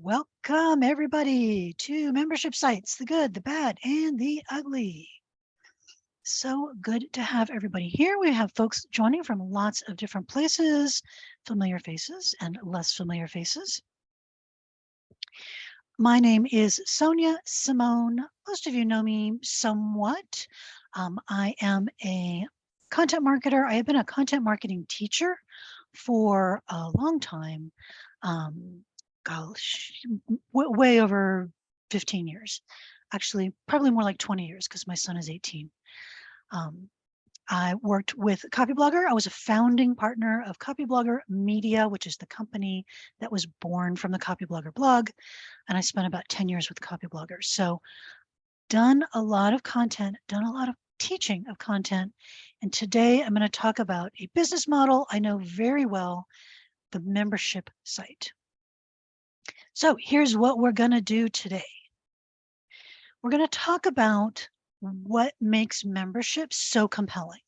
Welcome everybody to Membership Sites, the good, the bad, and the ugly. So good to have everybody here. We have folks joining from lots of different places, familiar faces and less familiar faces. My name is Sonia Simone. Most of you know me somewhat. I am a content marketer. I have been a content marketing teacher for a long time. Gosh, way over 15 years. Actually, probably more like 20 years because my son is 18. I worked with Copyblogger. I was a founding partner of Copyblogger Media, which is the company that was born from the Copyblogger blog. And I spent about 10 years with Copyblogger. So done a lot of content, done a lot of teaching of content. And today I'm going to talk about a business model I know very well, the membership site. So here's what we're going to do today. We're going to talk about what makes membership so compelling.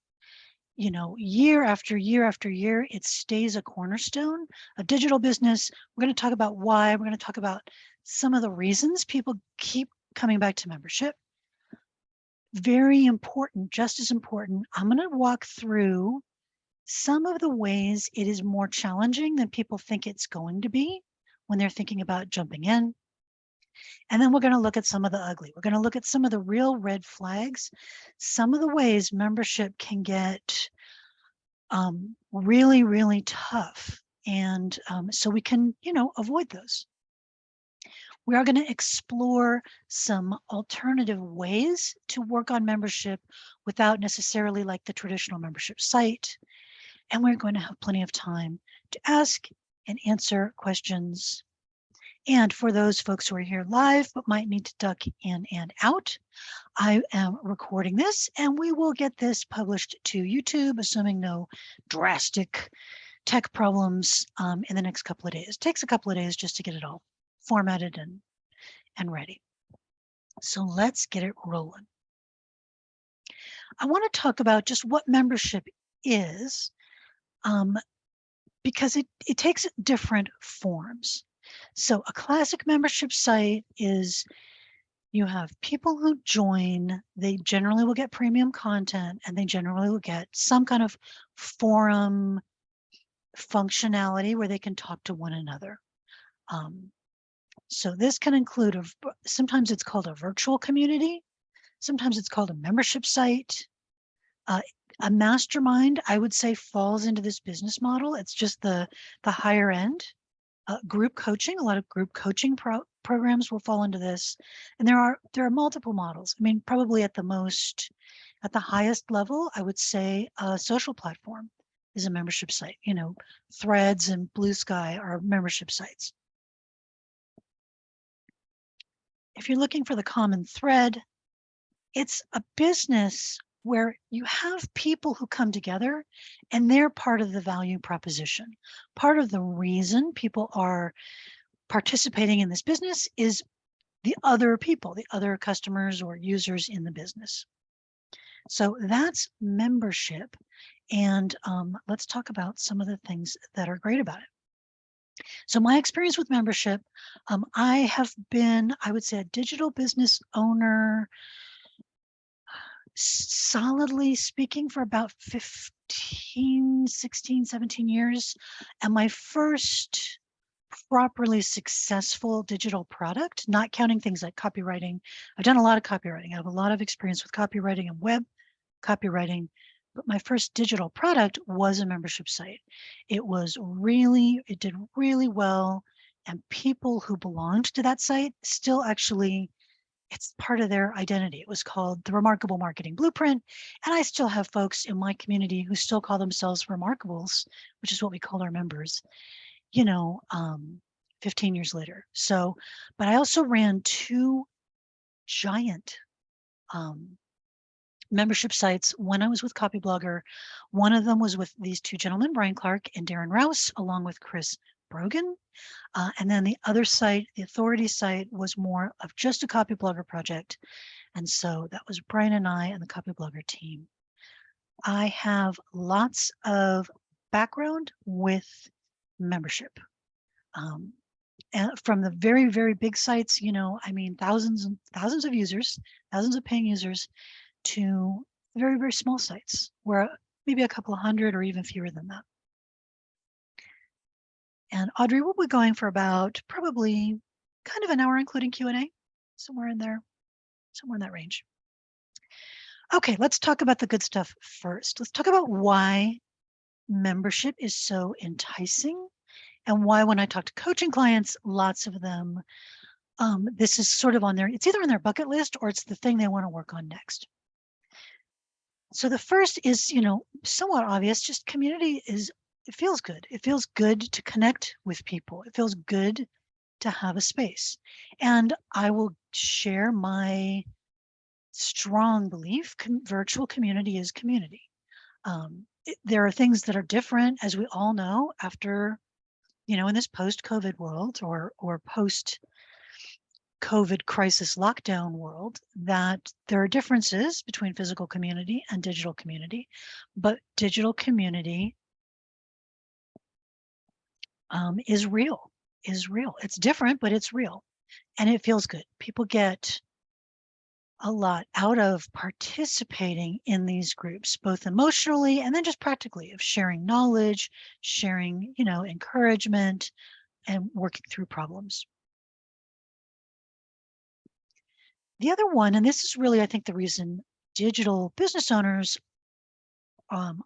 You know, year after year after year, it stays a cornerstone of digital business. We're going to talk about why. We're going to talk about some of the reasons people keep coming back to membership. Very important, just as important, I'm going to walk through some of the ways it is more challenging than people think it's going to be when they're thinking about jumping in. And then we're going to look at some of the ugly. We're going to look at some of the real red flags, some of the ways membership can get really, really tough. And so we can, avoid those. We are going to explore some alternative ways to work on membership without necessarily like the traditional membership site. And we're going to have plenty of time to ask and answer questions. And for those folks who are here live but might need to duck in and out, I am recording this and we will get this published to YouTube, assuming no drastic tech problems in the next couple of days. It takes a couple of days just to get it all formatted and ready. So let's get it rolling. I want to talk about just what membership is because it takes different forms. So a classic membership site is you have people who join, they generally will get premium content and they generally will get some kind of forum functionality where they can talk to one another. So this can include, sometimes it's called a virtual community. Sometimes it's called a membership site. A mastermind, I would say, falls into this business model. It's just the higher end. Group coaching, a lot of group coaching programs will fall into this. And there are multiple models. I mean, probably at the highest level, I would say a social platform is a membership site. You know, Threads and Blue Sky are membership sites. If you're looking for the common thread, it's a business where you have people who come together and they're part of the value proposition. Part of the reason people are participating in this business is the other people, the other customers or users in the business. So that's membership. And let's talk about some of the things that are great about it. So my experience with membership, I have been, I would say, a digital business owner, solidly speaking, for about 15, 16, 17 years. And my first properly successful digital product, not counting things like copywriting. I've done a lot of copywriting. I have a lot of experience with copywriting and web copywriting. But my first digital product was a membership site. It did really well. And people who belonged to that site still actually, it's part of their identity. It was called the Remarkable Marketing Blueprint. And I still have folks in my community who still call themselves Remarkables, which is what we call our members, 15 years later. So, but I also ran two giant membership sites when I was with Copyblogger. One of them was with these two gentlemen, Brian Clark and Darren Rouse, along with Chris Brogan. And then the other site, the Authority site, was more of just a Copyblogger project. And so that was Brian and I and the Copyblogger team. I have lots of background with membership. And from the very, very big sites, you know, I mean, thousands and thousands of users, thousands of paying users, to very, very small sites where maybe a couple of hundred or even fewer than that. And Audrey, we'll be going for about probably kind of an hour, including Q&A, somewhere in there, somewhere in that range. Okay, let's talk about the good stuff first. Let's talk about why membership is so enticing and why when I talk to coaching clients, lots of them, this is sort of on their, it's either on their bucket list or it's the thing they want to work on next. So the first is, you know, somewhat obvious, just community is, it feels good. It feels good to connect with people. It feels good to have a space. And I will share my strong belief, virtual community is community. There are things that are different, as we all know, after, you know, in this post-COVID world or post-COVID crisis lockdown world, that there are differences between physical community and digital community, but digital community is real, It's different, but it's real, and it feels good. People get a lot out of participating in these groups, both emotionally and then just practically, of sharing knowledge, sharing, you know, encouragement, and working through problems. The other one, and this is really, I think, the reason digital business owners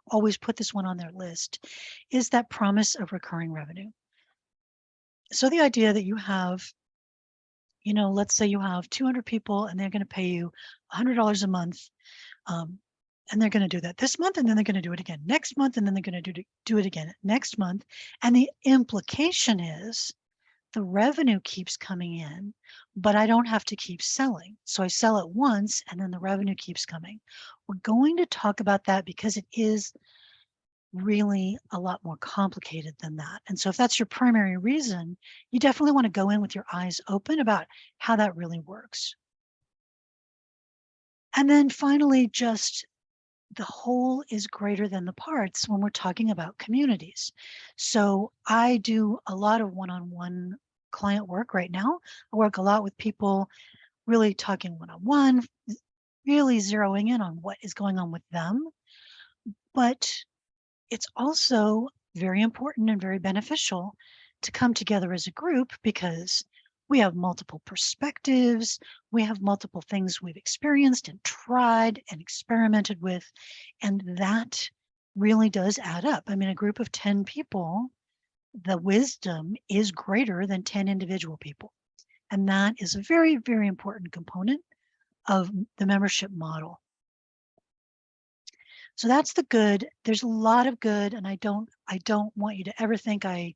always put this one on their list, is that promise of recurring revenue. So the idea that you have, you know, let's say you have 200 people and they're going to pay you $100 a month. And they're going to do that this month, and then they're going to do it again next month, and then they're going to do it again next month. And the implication is the revenue keeps coming in, but I don't have to keep selling. So I sell it once and then the revenue keeps coming. We're going to talk about that because it is really a lot more complicated than that. And so if that's your primary reason, you definitely want to go in with your eyes open about how that really works. And then finally, just the whole is greater than the parts when we're talking about communities. So I do a lot of one-on-one client work right now. I work a lot with people really talking one-on-one, really zeroing in on what is going on with them. But it's also very important and very beneficial to come together as a group because we have multiple perspectives, we have multiple things we've experienced and tried and experimented with, and that really does add up. I mean, a group of 10 people, the wisdom is greater than 10 individual people. And that is a very, very important component of the membership model. So that's the good. There's a lot of good, and I don't want you to ever think I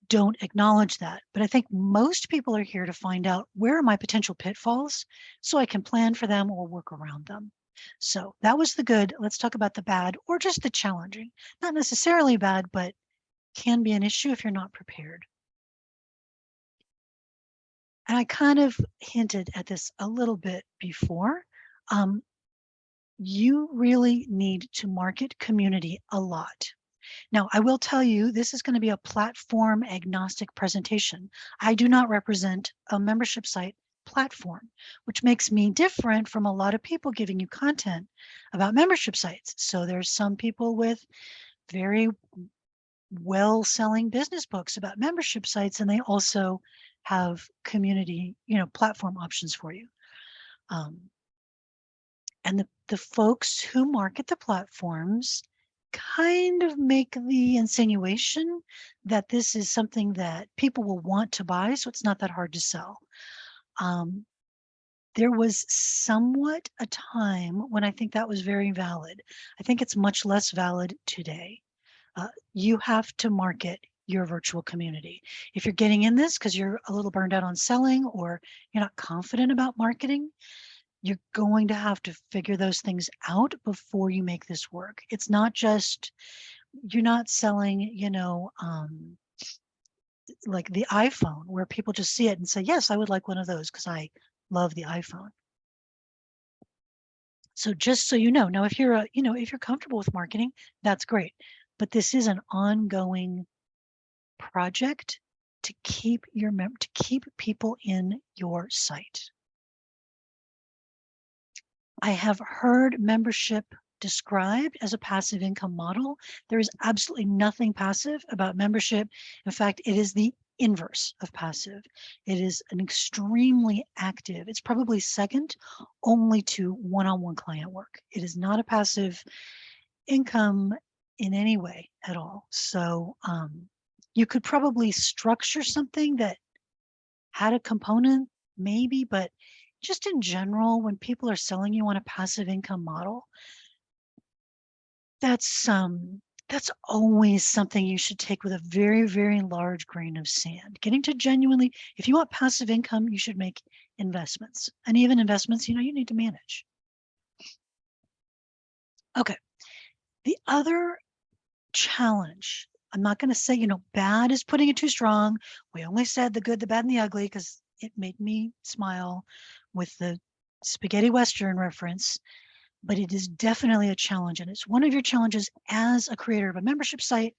don't acknowledge that. But I think most people are here to find out where are my potential pitfalls so I can plan for them or work around them. So that was the good. Let's talk about the bad, or just the challenging. Not necessarily bad, but can be an issue if you're not prepared. And I kind of hinted at this a little bit before. You really need to market community a lot. Now, I will tell you, this is going to be a platform agnostic presentation. I do not represent a membership site platform, which makes me different from a lot of people giving you content about membership sites. So there's some people with very well selling business books about membership sites, and they also have community, you know, platform options for you. And the folks who market the platforms kind of make the insinuation that this is something that people will want to buy, so it's not that hard to sell. There was somewhat a time when I think that was very valid. I think it's much less valid today. You have to market your virtual community. If you're getting in this because you're a little burned out on selling or you're not confident about marketing, you're going to have to figure those things out before you make this work. It's not just, you're not selling, you know, like the iPhone where people just see it and say, yes, I would like one of those because I love the iPhone. So just so you know, now if you're if you're comfortable with marketing, that's great. But this is an ongoing project to keep people in your site. I have heard membership described as a passive income model. There is absolutely nothing passive about membership. In fact, it is the inverse of passive. It is an extremely active, it's probably second only to one-on-one client work. It is not a passive income in any way at all. So you could probably structure something that had a component maybe, but just in general, when people are selling you on a passive income model, that's always something you should take with a very, very large grain of sand. Getting to genuinely, if you want passive income, you should make investments, and even investments, you need to manage. Okay. The other challenge, I'm not going to say, bad is putting it too strong. We only said the good, the bad, and the ugly because it made me smile with the spaghetti Western reference, but it is definitely a challenge. And it's one of your challenges as a creator of a membership site.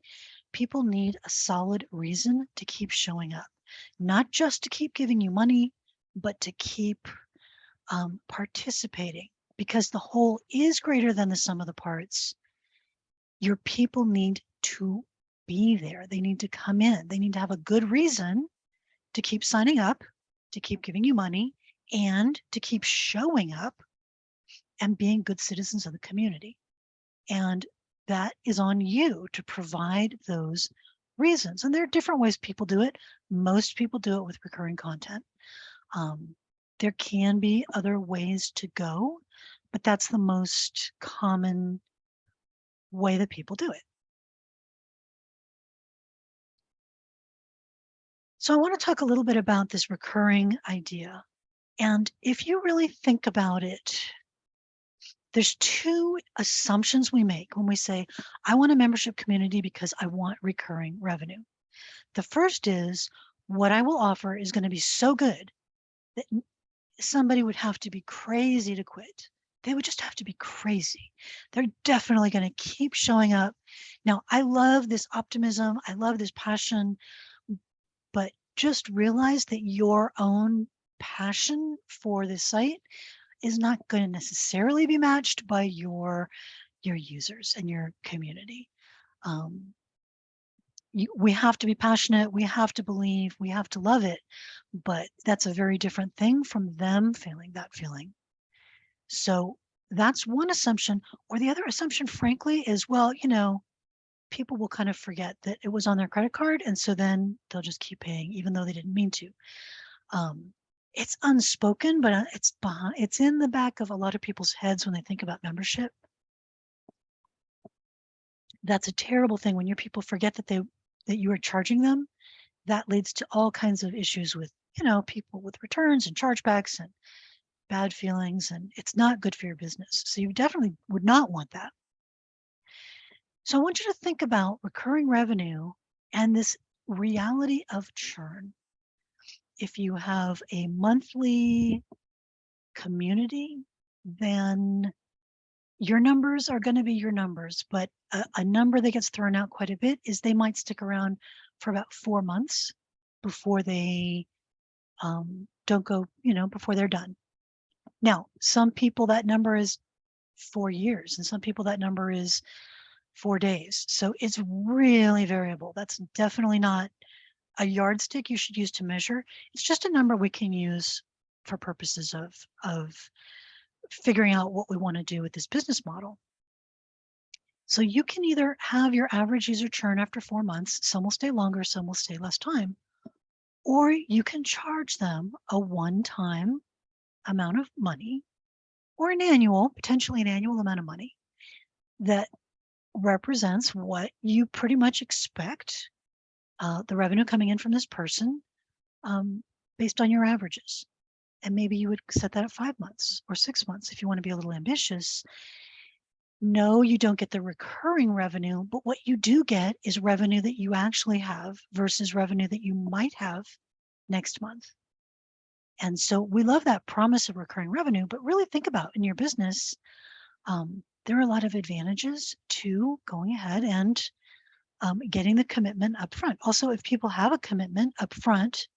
People need a solid reason to keep showing up, not just to keep giving you money, but to keep participating, because the whole is greater than the sum of the parts. Your people need to be there. They need to come in. They need to have a good reason to keep signing up, to keep giving you money, and to keep showing up and being good citizens of the community. And that is on you to provide those reasons. And there are different ways people do it. Most people do it with recurring content. There can be other ways to go, but that's the most common way that people do it. So I want to talk a little bit about this recurring idea. And if you really think about it, there's two assumptions we make when we say, I want a membership community because I want recurring revenue. The first is, what I will offer is going to be so good that somebody would have to be crazy to quit. They would just have to be crazy. They're definitely going to keep showing up. Now, I love this optimism. I love this passion, but just realize that your own passion for this site is not going to necessarily be matched by your users and your community. We have to be passionate, we have to believe, we have to love it, but that's a very different thing from them feeling that feeling. So that's one assumption. Or the other assumption, frankly, is, well, people will kind of forget that it was on their credit card, and so then they'll just keep paying even though they didn't mean to. It's unspoken, but it's in the back of a lot of people's heads when they think about membership. That's a terrible thing when your people forget that you are charging them. That leads to all kinds of issues with, people with returns and chargebacks and bad feelings, and it's not good for your business. So you definitely would not want that. So I want you to think about recurring revenue and this reality of churn. If you have a monthly community, then your numbers are going to be your numbers, but a number that gets thrown out quite a bit is they might stick around for about 4 months before they don't go, before they're done. Now, some people that number is 4 years, and some people that number is 4 days. So it's really variable. That's definitely not a yardstick you should use to measure. It's just a number we can use for purposes of figuring out what we want to do with this business model. So you can either have your average user churn after 4 months, some will stay longer, some will stay less time, or you can charge them a one-time amount of money, or potentially an annual amount of money that represents what you pretty much expect the revenue coming in from this person based on your averages. And maybe you would set that at 5 months or 6 months if you want to be a little ambitious. No, you don't get the recurring revenue, but what you do get is revenue that you actually have versus revenue that you might have next month. And so we love that promise of recurring revenue, but really think about in your business, there are a lot of advantages to going ahead and getting the commitment up front. Also, if people have a commitment up front,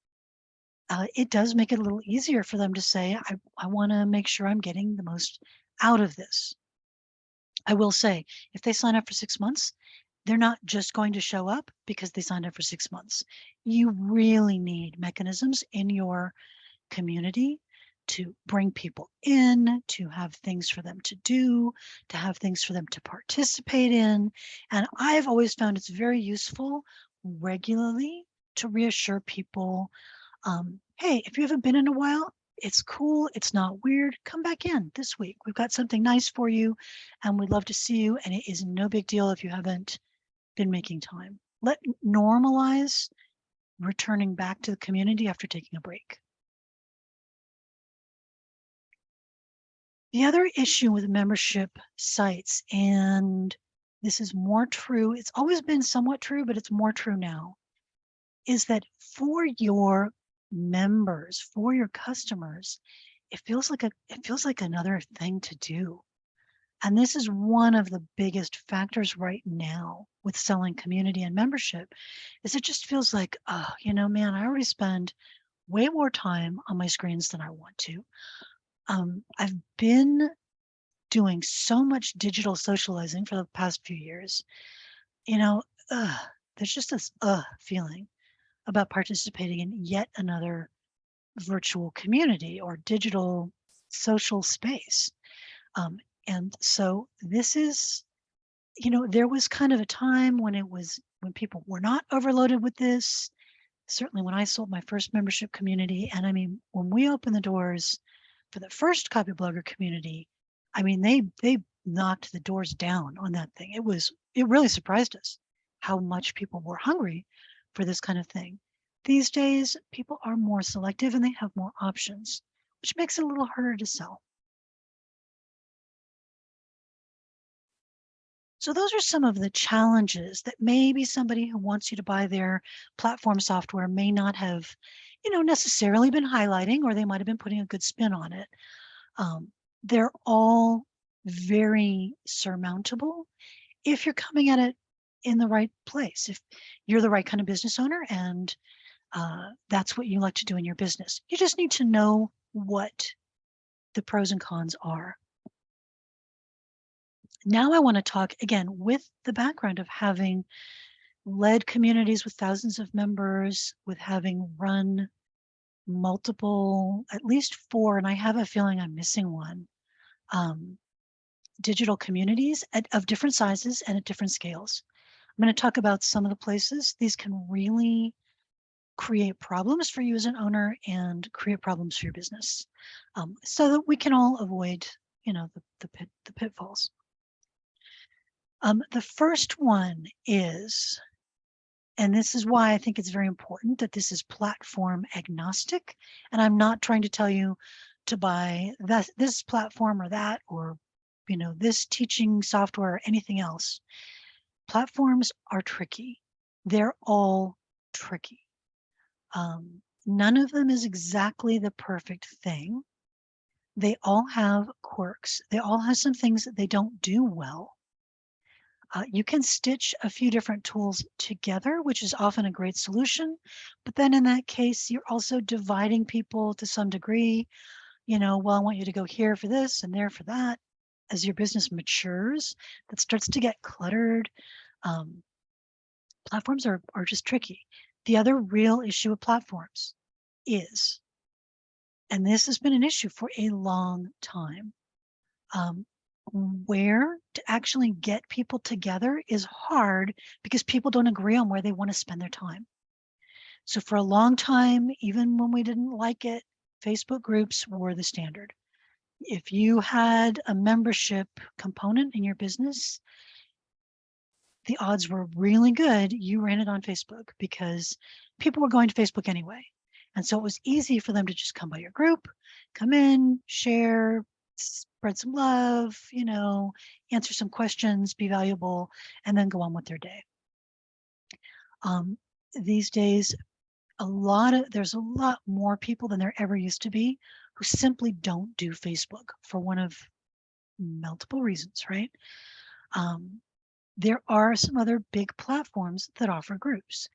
it does make it a little easier for them to say, I want to make sure I'm getting the most out of this. I will say, if they sign up for 6 months, they're not just going to show up because they signed up for 6 months. You really need mechanisms in your community to bring people in, to have things for them to do, to have things for them to participate in. And I've always found it's very useful regularly to reassure people, hey, if you haven't been in a while, it's cool, it's not weird, come back in this week. We've got something nice for you and we'd love to see you. And it is no big deal if you haven't been making time. Let normalize returning back to the community after taking a break. The other issue with membership sites, and this is more true, it's always been somewhat true, but it's more true now, is that for your members, for your customers, it feels like another thing to do. And this is one of the biggest factors right now with selling community and membership, is it just feels like, oh, man, I already spend way more time on my screens than I want to. I've been doing so much digital socializing for the past few years. There's just this feeling about participating in yet another virtual community or digital social space. And so this is, there was kind of a time when people were not overloaded with this. Certainly when I sold my first membership community, and I mean, when we opened the doors for the first Copyblogger community, I mean, they knocked the doors down on that thing. It really surprised us how much people were hungry for this kind of thing. These days, people are more selective and they have more options, which makes it a little harder to sell. So those are some of the challenges that maybe somebody who wants you to buy their platform software may not have, necessarily been highlighting, or they might have been putting a good spin on it. They're all very surmountable if you're coming at it in the right place, if you're the right kind of business owner and that's what you like to do in your business. You just need to know what the pros and cons are. Now I want to talk again with the background of having led communities with thousands of members, with having run multiple, at least 4, and I have a feeling I'm missing one, digital communities of different sizes and at different scales. I'm going to talk about some of the places these can really create problems for you as an owner and create problems for your business, so that we can all avoid, the pitfalls. The first one is, and this is why I think it's very important that this is platform agnostic. And I'm not trying to tell you to buy this platform or that, or, this teaching software or anything else. Platforms are tricky. They're all tricky. None of them is exactly the perfect thing. They all have quirks. They all have some things that they don't do well. You can stitch a few different tools together, which is often a great solution. But then in that case, you're also dividing people to some degree. Well, I want you to go here for this and there for that. As your business matures, that starts to get cluttered. Platforms are just tricky. The other real issue with platforms is, and this has been an issue for a long time, where to actually get people together is hard because people don't agree on where they want to spend their time. So for a long time, even when we didn't like it, Facebook groups were the standard. If you had a membership component in your business, the odds were really good you ran it on Facebook because people were going to Facebook anyway. And so it was easy for them to just come by your group, come in, share, spread some love, answer some questions, be valuable, and then go on with their day. These days, there's a lot more people than there ever used to be who simply don't do Facebook for one of multiple reasons, right? There are some other big platforms that offer groups.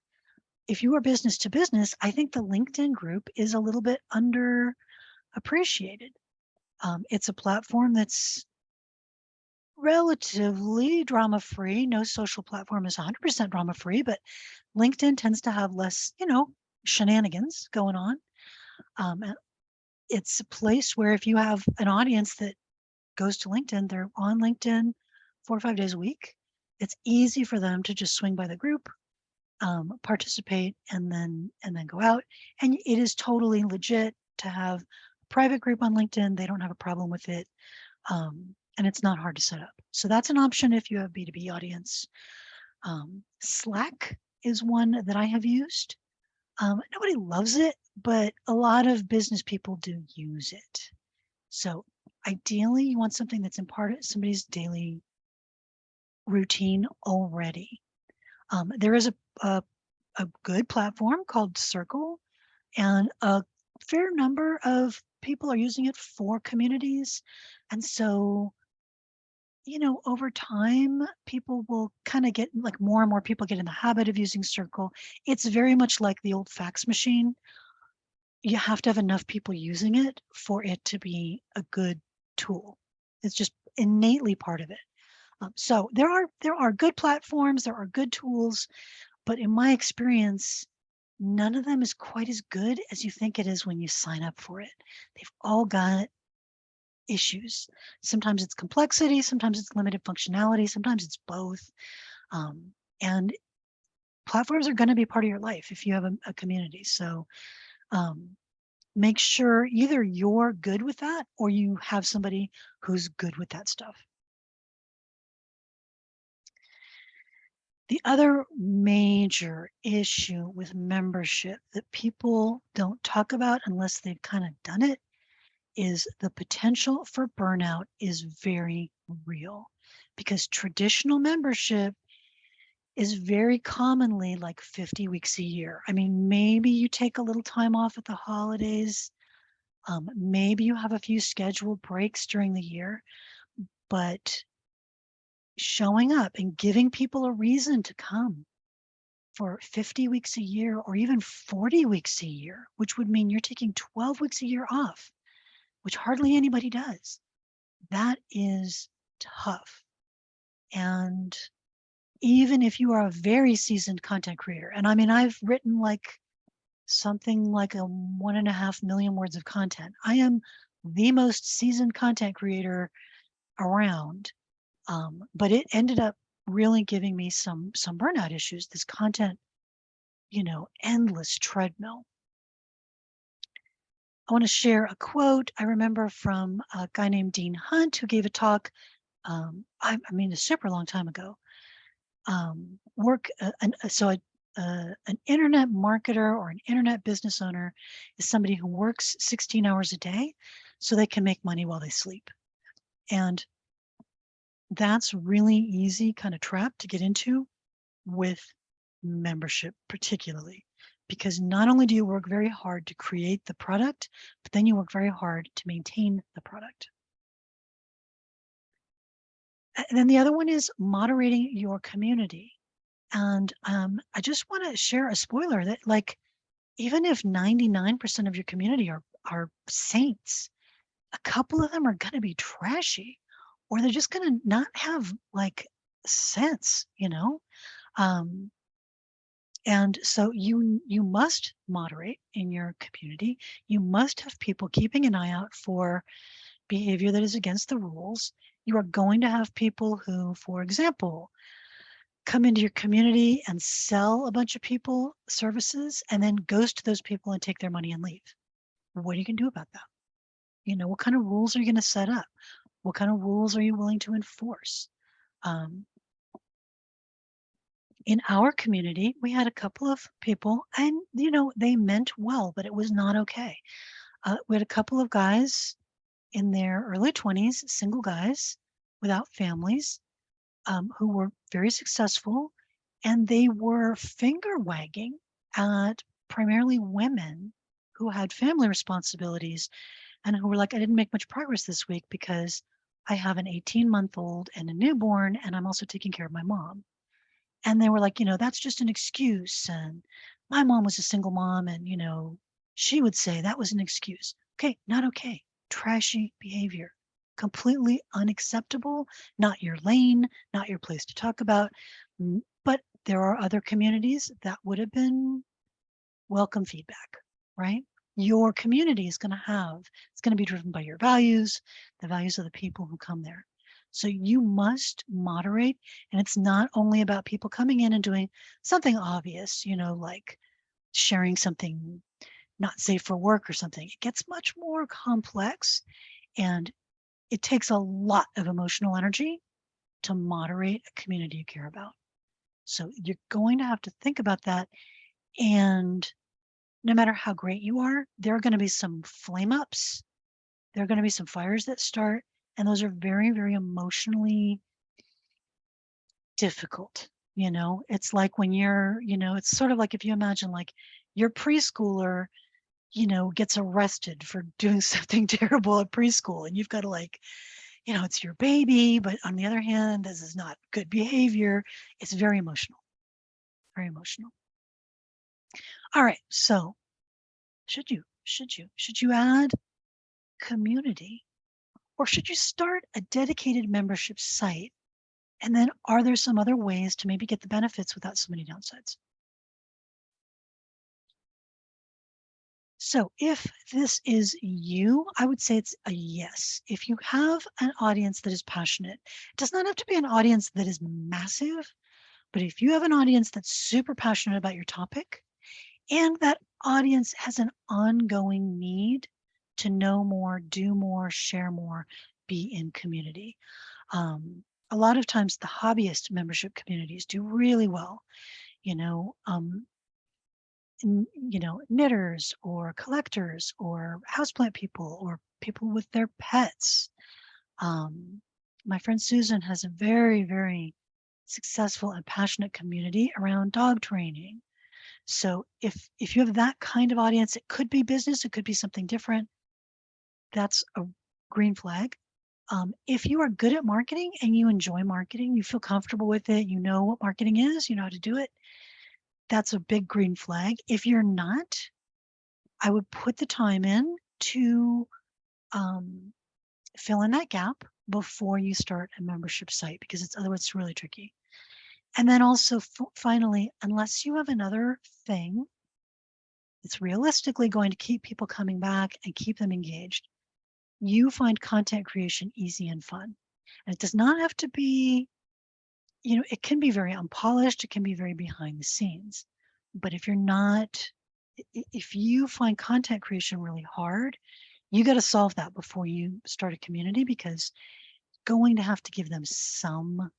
If you are business to business, I think the LinkedIn group is a little bit underappreciated. It's a platform that's relatively drama free. No social platform is 100% drama free, but LinkedIn tends to have less, shenanigans going on. It's a place where if you have an audience that goes to LinkedIn, they're on LinkedIn 4 or 5 days a week. It's easy for them to just swing by the group, participate, and then go out. And it is totally legit to have a private group on LinkedIn. They don't have a problem with it. And it's not hard to set up. So that's an option if you have B2B audience. Slack is one that I have used. Nobody loves it, but a lot of business people do use it. So ideally, you want something that's in part of somebody's daily routine already. There is a good platform called Circle, and a fair number of people are using it for communities. And so, over time, people will kind of get like more and more people get in the habit of using Circle. It's very much like the old fax machine. You have to have enough people using it for it to be a good tool. It's just innately part of it. So there are good platforms, there are good tools, but in my experience, none of them is quite as good as you think it is when you sign up for it. They've all got issues. Sometimes it's complexity, sometimes it's limited functionality, sometimes it's both. And platforms are going to be part of your life if you have a community. So make sure either you're good with that or you have somebody who's good with that stuff. The other major issue with membership that people don't talk about unless they've kind of done it is the potential for burnout is very real, because traditional membership is very commonly like 50 weeks a year. I mean, maybe you take a little time off at the holidays. Maybe you have a few scheduled breaks during the year, but showing up and giving people a reason to come for 50 weeks a year or even 40 weeks a year, which would mean you're taking 12 weeks a year off, which hardly anybody does. That is tough. And even if you are a very seasoned content creator, and I mean, I've written like something like 1.5 million words of content. I am the most seasoned content creator around, but it ended up really giving me some burnout issues. This content, endless treadmill. I want to share a quote I remember from a guy named Dean Hunt who gave a talk. I mean, a super long time ago. An internet marketer or an internet business owner is somebody who works 16 hours a day so they can make money while they sleep. And that's really easy kind of trap to get into with membership, particularly because not only do you work very hard to create the product, but then you work very hard to maintain the product. And then the other one is moderating your community. And I just want to share a spoiler that like, even if 99% of your community are saints, a couple of them are going to be trashy, or they're just going to not have like sense, and so you must moderate in your community. You must have people keeping an eye out for behavior that is against the rules. You are going to have people who, for example, come into your community and sell a bunch of people services and then ghost those people and take their money and leave. What are you going to do about that? What kind of rules are you going to set up? What kind of rules are you willing to enforce? In our community, we had a couple of people and, they meant well, but it was not okay. We had a couple of guys in their early 20s, single guys without families, who were very successful, and they were finger wagging at primarily women who had family responsibilities and who were like, I didn't make much progress this week because I have an 18-month-old and a newborn, and I'm also taking care of my mom. And they were like, that's just an excuse. And my mom was a single mom, and, she would say that was an excuse. Okay, not okay. Trashy behavior. Completely unacceptable, not your lane, not your place to talk about. But there are other communities that would have been welcome feedback, right? Your community is going to it's going to be driven by your values, the values of the people who come there. So you must moderate. And it's not only about people coming in and doing something obvious, like sharing something not safe for work or something. It gets much more complex, and it takes a lot of emotional energy to moderate a community you care about. So you're going to have to think about that. And no matter how great you are, there are going to be some flame ups. There are going to be some fires that start, and those are very, very emotionally difficult. It's like when it's sort of like if you imagine like your preschooler, gets arrested for doing something terrible at preschool, and you've got to it's your baby, but on the other hand, this is not good behavior. It's very emotional, very emotional. All right. So should you add community, or should you start a dedicated membership site? And then are there some other ways to maybe get the benefits without so many downsides? So if this is you, I would say it's a yes. If you have an audience that is passionate, it does not have to be an audience that is massive, but if you have an audience that's super passionate about your topic, and that audience has an ongoing need to know more, do more, share more, be in community. A lot of times the hobbyist membership communities do really well, you know, um, knitters or collectors or houseplant people or people with their pets. My friend Susan has a very, very successful and passionate community around dog training. So if you have that kind of audience, it could be business, it could be something different. That's a green flag. If you are good at marketing and you enjoy marketing, you feel comfortable with it, you know what marketing is, you know how to do it, that's a big green flag. If you're not, I would put the time in to fill in that gap before you start a membership site, because otherwise it's really tricky. And then also finally, unless you have another thing that's realistically going to keep people coming back and keep them engaged, you find content creation easy and fun. And it does not have to be, it can be very unpolished, it can be very behind the scenes. But if you find content creation really hard, you got to solve that before you start a community, because going to have to give them some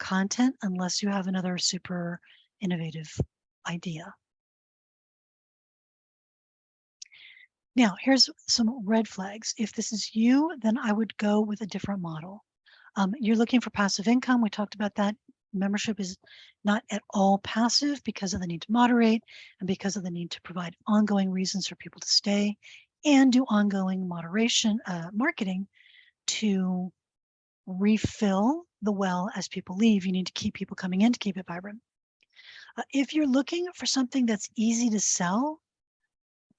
content unless you have another super innovative idea. Now, here's some red flags. If this is you, then I would go with a different model. You're looking for passive income. We talked about that. Membership is not at all passive because of the need to moderate and because of the need to provide ongoing reasons for people to stay and do ongoing moderation, marketing to refill the well as people leave. You need to keep people coming in to keep it vibrant. If you're looking for something that's easy to sell,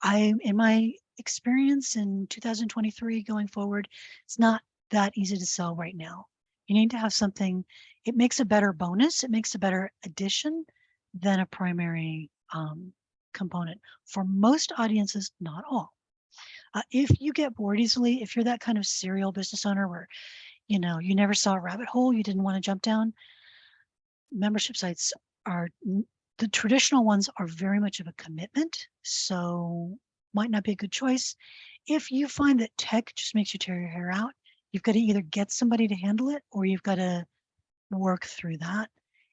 in my experience in 2023 going forward, it's not that easy to sell right now. You need to have something, it makes a better bonus, it makes a better addition than a primary component. For most audiences, not all. If you get bored easily, if you're that kind of serial business owner where, you never saw a rabbit hole you didn't want to jump down, membership sites the traditional ones are very much of a commitment, so might not be a good choice. If you find that tech just makes you tear your hair out, you've got to either get somebody to handle it or you've got to work through that.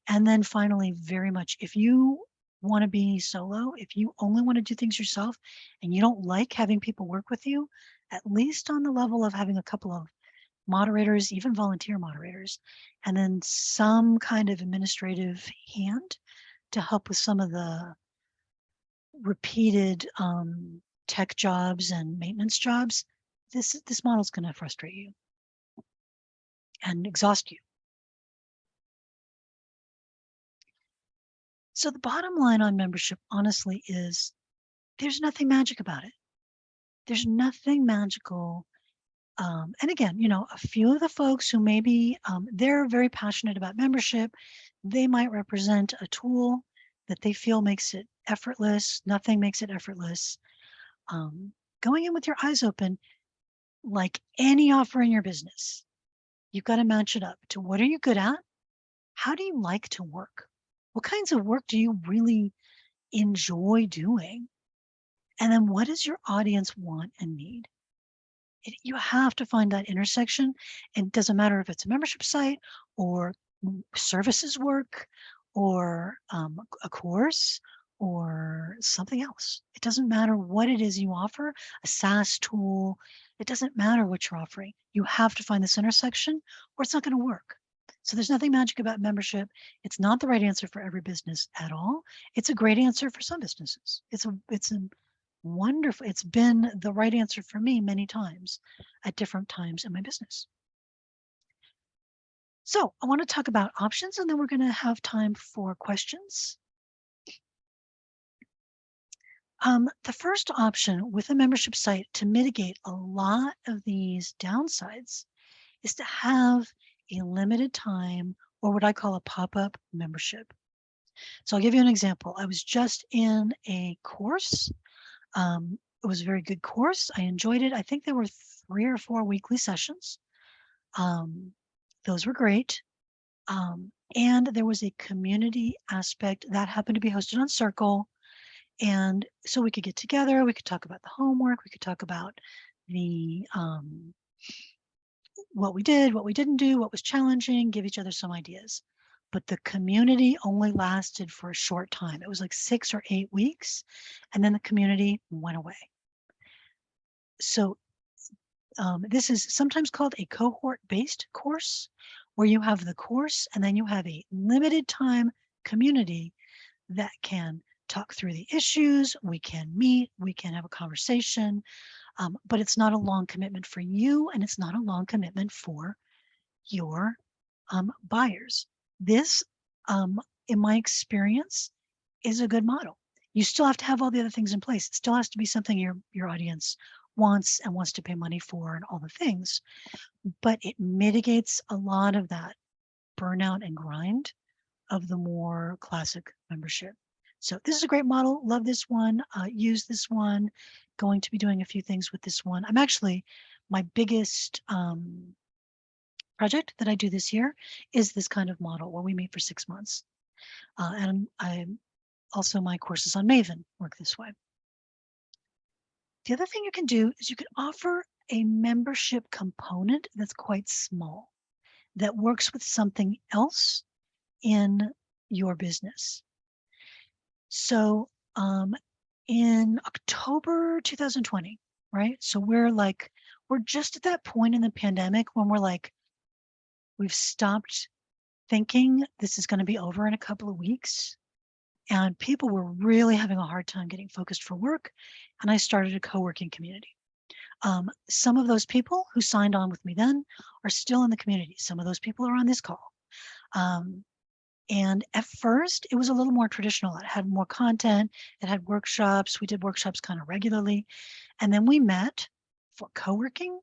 And then finally, very much, if you want to be solo, if you only want to do things yourself and you don't like having people work with you, at least on the level of having a couple of moderators, even volunteer moderators, and then some kind of administrative hand to help with some of the repeated tech jobs and maintenance jobs, this model is going to frustrate you. and exhaust you. So the bottom line on membership, honestly, is there's nothing magic about it. There's nothing magical. And again, a few of the folks who maybe they're very passionate about membership, they might represent a tool that they feel makes it effortless. Nothing makes it effortless. Going in with your eyes open, like any offer in your business, you've got to match it up to what are you good at? How do you like to work? What kinds of work do you really enjoy doing? And then what does your audience want and need? You have to find that intersection. And it doesn't matter if it's a membership site or services work or a course or something else. It doesn't matter what it is you offer, a SaaS tool. It doesn't matter what you're offering. You have to find this intersection or it's not going to work. So there's nothing magic about membership. It's not the right answer for every business at all. It's a great answer for some businesses. It's a wonderful. It's been the right answer for me many times at different times in my business. So I want to talk about options and then we're going to have time for questions. The first option with a membership site to mitigate a lot of these downsides is to have a limited time or what I call a pop-up membership. So I'll give you an example. I was just in a course. It was a very good course. I enjoyed it. I think there were 3 or 4 weekly sessions. Those were great. And there was a community aspect that happened to be hosted on Circle. And so we could get together, we could talk about the homework, we could talk about the what we did, what we didn't do, what was challenging, give each other some ideas. But the community only lasted for a short time. It was like 6 or 8 weeks, and then the community went away. So this is sometimes called a cohort-based course, where you have the course and then you have a limited time community that can talk through the issues, we can meet, we can have a conversation, but it's not a long commitment for you and it's not a long commitment for your buyers. This, in my experience, is a good model. You still have to have all the other things in place. It still has to be something your audience wants and wants to pay money for and all the things, but it mitigates a lot of that burnout and grind of the more classic membership. So this is a great model. Love this one. Use this one. Going to be doing a few things with this one. I'm actually, my biggest project that I do this year is this kind of model where we meet for 6 months. And I'm also, my courses on Maven work this way. The other thing you can do is you can offer a membership component that's quite small, that works with something else in your business. So in October 2020, right? So we're just at that point in the pandemic when we're like, we've stopped thinking this is going to be over in a couple of weeks. And people were really having a hard time getting focused for work. And I started a co-working community. Some of those people who signed on with me then are still in the community. Some of those people are on this call. And at first, it was a little more traditional. It had more content. It had workshops. We did workshops kind of regularly. And then we met for co-working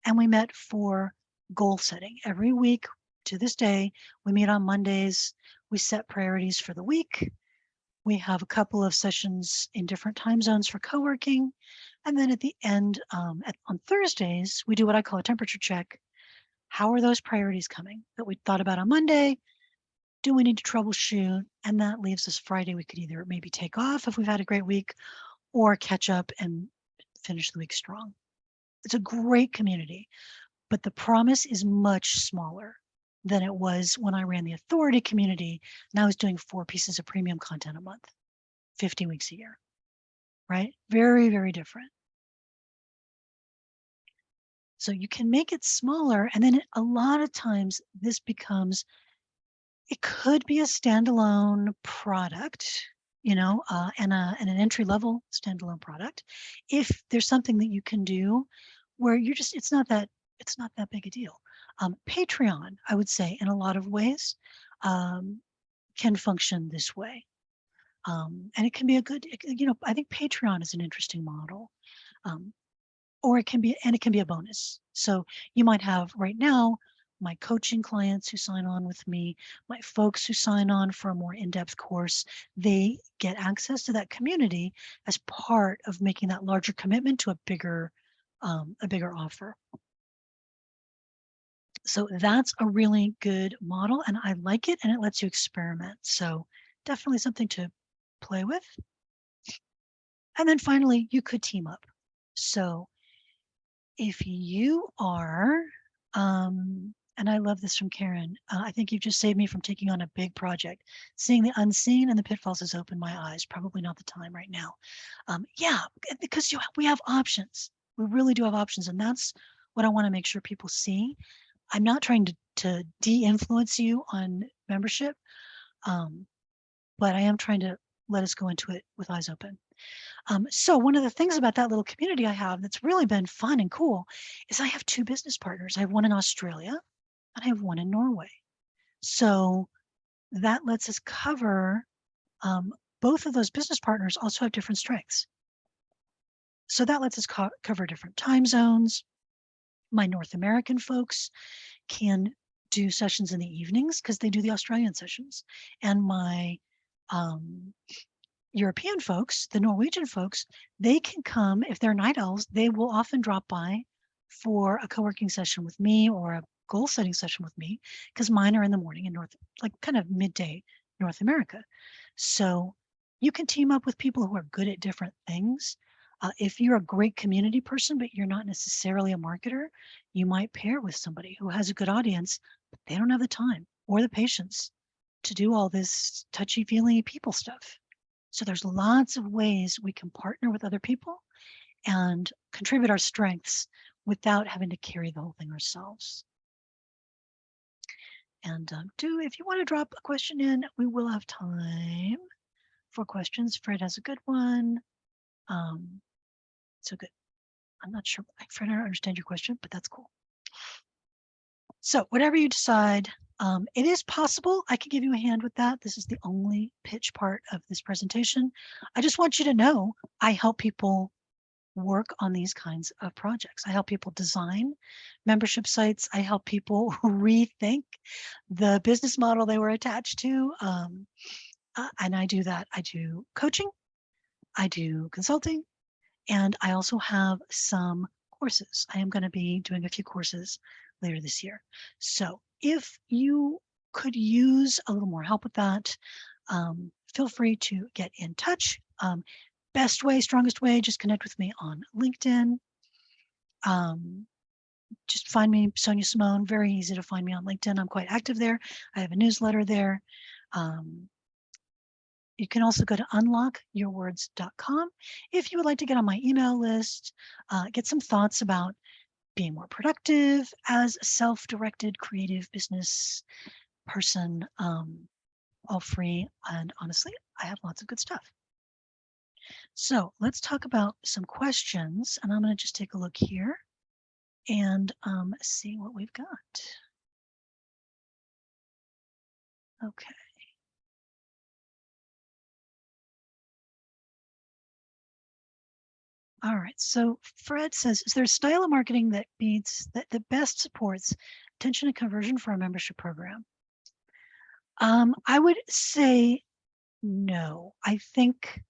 and we met for goal setting. Every week to this day, we meet on Mondays. We set priorities for the week. We have a couple of sessions in different time zones for co-working. And then at the end, on Thursdays, we do what I call a temperature check. How are those priorities coming that we thought about on Monday? Do we need to troubleshoot? And that leaves us Friday. We could either maybe take off if we've had a great week or catch up and finish the week strong. It's a great community, but the promise is much smaller than it was when I ran the Authority community and I was doing 4 pieces of premium content a month, 50 weeks a year, right? Very, very different. So you can make it smaller, and then a lot of times this becomes, it could be a standalone product, and an entry-level standalone product. If there's something that you can do where it's not that big a deal. Patreon, I would say, in a lot of ways, can function this way. And it can be a good, I think Patreon is an interesting model. Or it can be a bonus. So you might have right now my coaching clients who sign on with me, my folks who sign on for a more in-depth course, they get access to that community as part of making that larger commitment to a bigger offer. So that's a really good model and I like it and it lets you experiment. So definitely something to play with. And then finally, you could team up. So if you are, and I love this from Karen, I think you've just saved me from taking on a big project. Seeing the unseen and the pitfalls has opened my eyes. Probably not the time right now. Yeah, because we have options. We really do have options. And that's what I want to make sure people see. I'm not trying to de-influence you on membership, but I am trying to let us go into it with eyes open. So one of the things about that little community I have that's really been fun and cool is I have 2 business partners. I have one in Australia and I have one in Norway. So that lets us cover, both of those business partners also have different strengths. So that lets us cover different time zones. My North American folks can do sessions in the evenings because they do the Australian sessions. And my European folks, the Norwegian folks, they can come if they're night owls. They will often drop by for a co-working session with me or a goal setting session with me because mine are in the morning in kind of midday North America. So you can team up with people who are good at different things. If you're a great community person, but you're not necessarily a marketer, you might pair with somebody who has a good audience, but they don't have the time or the patience to do all this touchy-feely people stuff. So there's lots of ways we can partner with other people and contribute our strengths without having to carry the whole thing ourselves. And if you want to drop a question in, we will have time for questions. Fred has a good one. So good. I'm not sure, Fred, I don't understand your question, but that's cool. So whatever you decide, it is possible I can give you a hand with that. This is the only pitch part of this presentation. I just want you to know I help people work on these kinds of projects. I help people design membership sites. I help people rethink the business model they were attached to. And I do that. I do coaching, I do consulting, and I also have some courses. I am going to be doing a few courses later this year. So if you could use a little more help with that, feel free to get in touch. Best way, strongest way, just connect with me on LinkedIn. Just find me, Sonia Simone, very easy to find me on LinkedIn. I'm quite active there. I have a newsletter there. You can also go to unlockyourwords.com if you would like to get on my email list, get some thoughts about being more productive as a self-directed creative business person, all free. And honestly, I have lots of good stuff. So let's talk about some questions, and I'm going to just take a look here and see what we've got. Okay. All right, so Fred says, is there a style of marketing that best supports attention and conversion for a membership program? I would say no. I think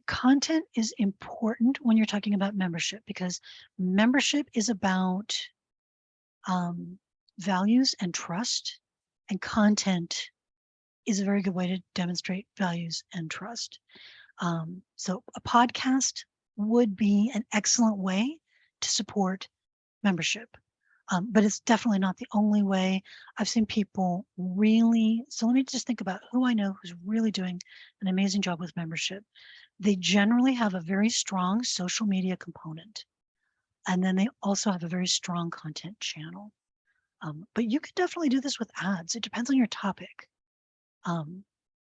content is important when you're talking about membership because membership is about values and trust, and content is a very good way to demonstrate values and trust. So a podcast would be an excellent way to support membership, but it's definitely not the only way. I've seen people really, so let me just think about who I know who's really doing an amazing job with membership. They generally have a very strong social media component, and then they also have a very strong content channel. But you could definitely do this with ads. It depends on your topic.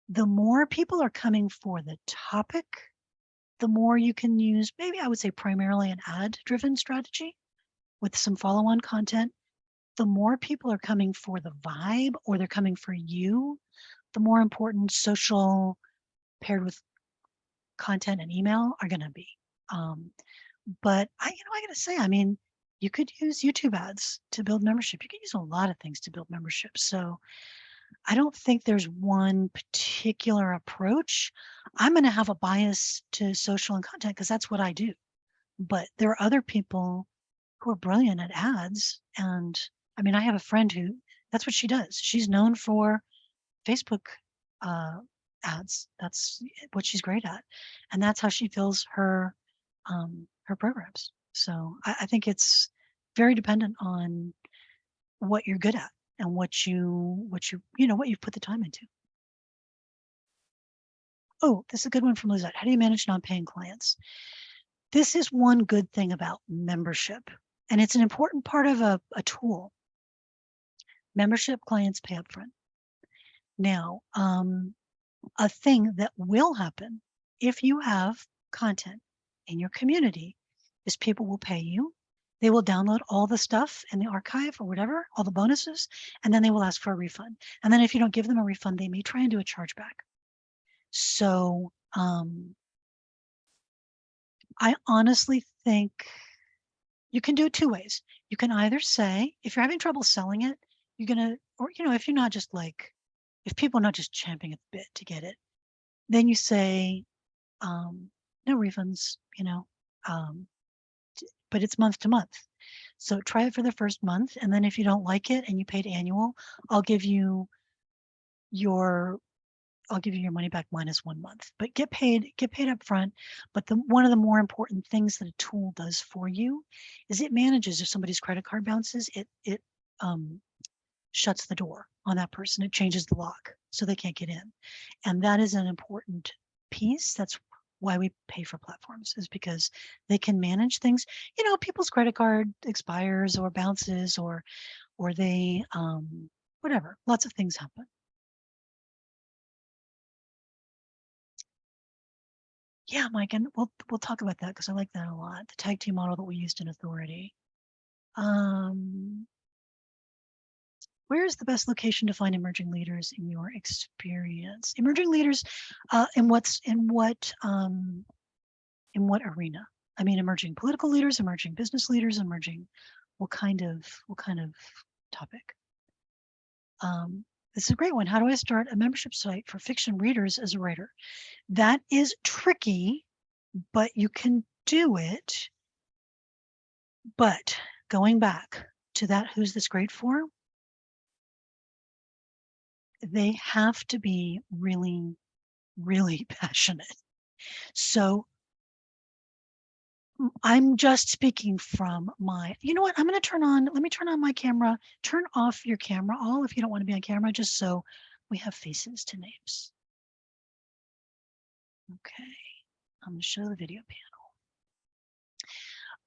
The more people are coming for the topic, the more you can use, maybe I would say primarily an ad-driven strategy. with some follow-on content, the more people are coming for the vibe or they're coming for you, the more important social paired with content and email are going to be. But I gotta say, I mean, you could use YouTube ads to build membership. You can use a lot of things to build membership. So I don't think there's one particular approach. I'm going to have a bias to social and content because that's what I do. But there are other people who are brilliant at ads. And I mean, I have a friend who that's what she does. She's known for Facebook uh, ads. That's what she's great at. And that's how she fills her programs. So I think it's very dependent on what you're good at and what you've put the time into. Oh, this is a good one from Lizette. How do you manage non-paying clients? This is one good thing about membership, and it's an important part of a tool. Membership clients pay upfront. Now, a thing that will happen if you have content in your community is people will pay you. They will download all the stuff in the archive or whatever, all the bonuses, and then they will ask for a refund. And then if you don't give them a refund, they may try and do a chargeback. So I honestly think you can do it two ways. You can either say, if you're having trouble selling it, you're going to, or, if you're not just like, if people are not just champing at the bit to get it, then you say, no refunds, but it's month to month. So try it for the first month. And then if you don't like it and you paid annual, I'll give you your money back minus 1 month, but get paid up front. But one of the more important things that a tool does for you is it manages if somebody's credit card bounces, it shuts the door on that person. It changes the lock so they can't get in. And that is an important piece. That's why we pay for platforms, is because they can manage things. People's credit card expires or bounces or they whatever. Lots of things happen. Yeah, Mike, and we'll talk about that because I like that a lot. The tag team model that we used in Authority. Where is the best location to find emerging leaders in your experience? Emerging leaders, in what arena? I mean, emerging political leaders, emerging business leaders, emerging what kind of topic? This is a great one. How do I start a membership site for fiction readers as a writer? That is tricky, but you can do it. But going back to that, who's this great for? They have to be really, really passionate. So I'm just speaking from you know what? Let me turn on my camera. Turn off your camera, all if you don't want to be on camera, just so we have faces to names. Okay, I'm going to show the video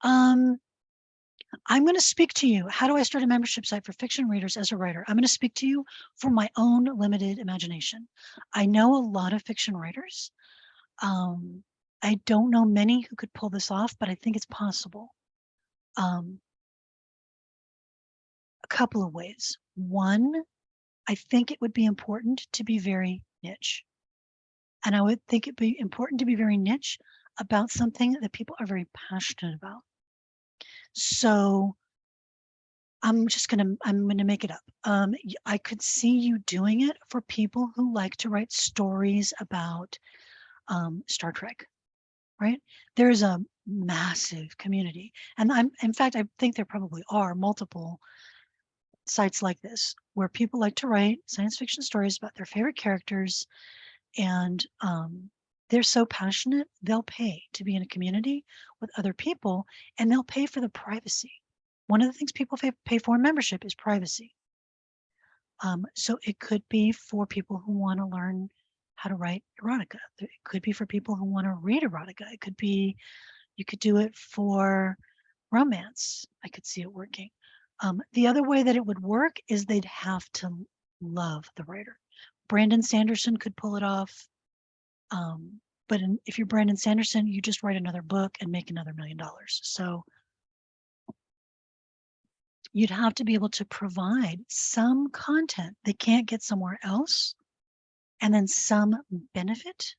panel. I'm going to speak to you. How do I start a membership site for fiction readers as a writer? I'm going to speak to you from my own limited imagination. I know a lot of fiction writers. I don't know many who could pull this off, but I think it's possible. A couple of ways. One, I think it would be important to be very niche. And I would think it'd be important to be very niche about something that people are very passionate about. So I'm gonna make it up. I could see you doing it for people who like to write stories about Star Trek, right? There's a massive community. And in fact, I think there probably are multiple sites like this where people like to write science fiction stories about their favorite characters, and they're so passionate, they'll pay to be in a community with other people, and they'll pay for the privacy. One of the things people pay for in membership is privacy. So it could be for people who want to learn how to write erotica. It could be for people who want to read erotica. It could be, you could do it for romance. I could see it working. The other way that it would work is they'd have to love the writer. Brandon Sanderson could pull it off. But if you're Brandon Sanderson, you just write another book and make another $1 million. So you'd have to be able to provide some content they can't get somewhere else, and then some benefit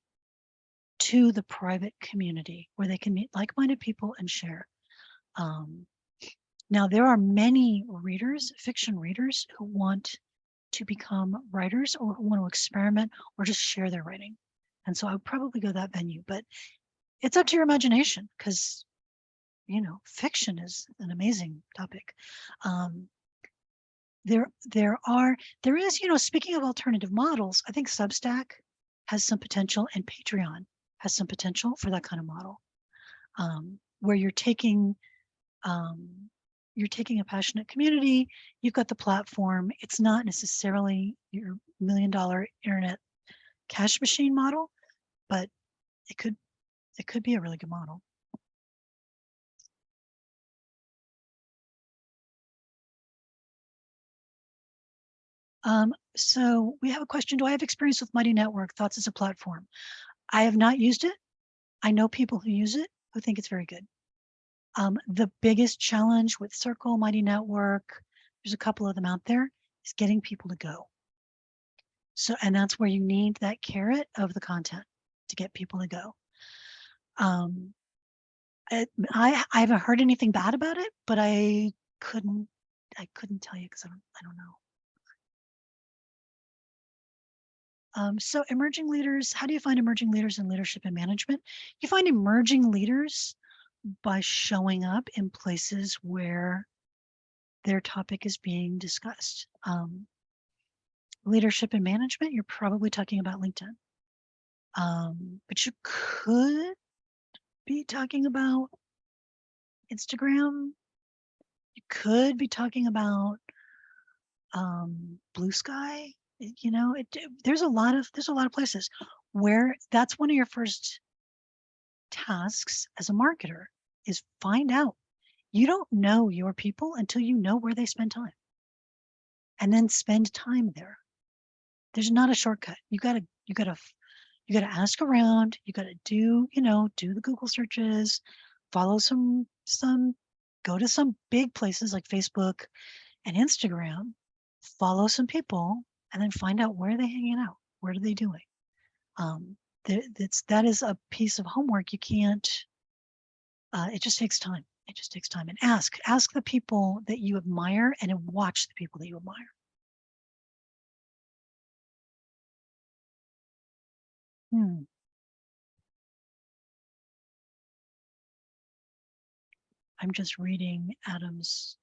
to the private community where they can meet like-minded people and share. Now, there are many readers, fiction readers, who want to become writers or who want to experiment or just share their writing. And so I would probably go that venue, but it's up to your imagination because, you know, fiction is an amazing topic. There is, you know, speaking of alternative models, I think Substack has some potential and Patreon has some potential for that kind of model, where you're taking a passionate community, you've got the platform. It's not necessarily your $1 million internet cash machine model, but it could be a really good model. So we have a question. Do I have experience with Mighty Network? Thoughts as a platform? I have not used it. I know people who use it who think it's very good. The biggest challenge with Circle, Mighty Network, there's a couple of them out there, is getting people to go. So, and that's where you need that carrot of the content to get people to go. I haven't heard anything bad about it, but I couldn't tell you because I don't know. So emerging leaders, how do you find emerging leaders in leadership and management? You find emerging leaders by showing up in places where their topic is being discussed. Leadership and management, you're probably talking about LinkedIn. But you could be talking about Instagram. You could be talking about Blue Sky. You know, there's a lot of places where that's one of your first tasks as a marketer is find out. You don't know your people until you know where they spend time, and then spend time there. There's not a shortcut. You gotta ask around. You gotta do the Google searches, follow some, go to some big places like Facebook and Instagram, follow some people, and then find out where are they hanging out, what are they doing. That is a piece of homework. You can't. It just takes time. It just takes time. And ask the people that you admire, and watch the people that you admire. I'm just reading Adam's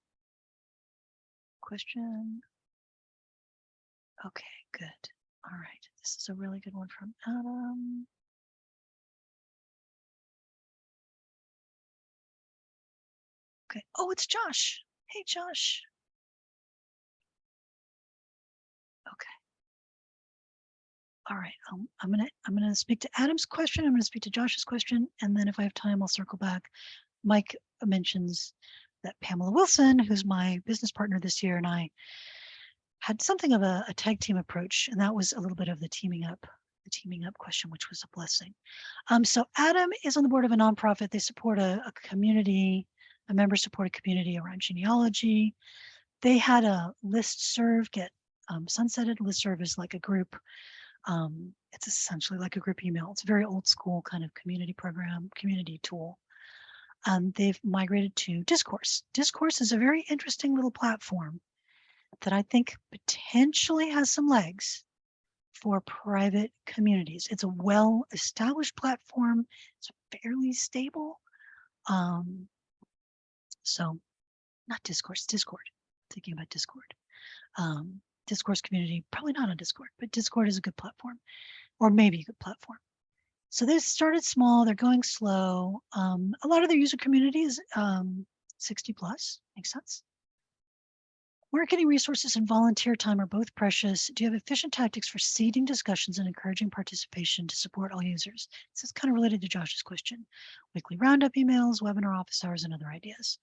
question. Okay, good. All right, this is a really good one from Adam. Okay. Oh, it's Josh. Hey, Josh. Okay. All right. I'm gonna speak to Adam's question. I'm gonna speak to Josh's question, and then if I have time, I'll circle back. Mike mentions that Pamela Wilson, who's my business partner this year, and I had something of a tag team approach, and that was a little bit of the teaming up question, which was a blessing. So Adam is on the board of a nonprofit. They support a community, a member-supported community around genealogy. They had a listserv get sunsetted. Listserv is like a group. It's essentially like a group email. It's a very old school kind of community program, community tool. They've migrated to Discourse. Discourse is a very interesting little platform that I think potentially has some legs for private communities. It's a well-established platform. It's fairly stable. So not Discourse, Discord. Thinking about Discord. Discourse community, probably not on Discord, but Discord is a good platform, or maybe a good platform. So they started small, they're going slow. A lot of their user community is 60 plus, makes sense. Marketing resources and volunteer time are both precious. Do you have efficient tactics for seeding discussions and encouraging participation to support all users? This is kind of related to Josh's question. Weekly roundup emails, webinar office hours, and other ideas.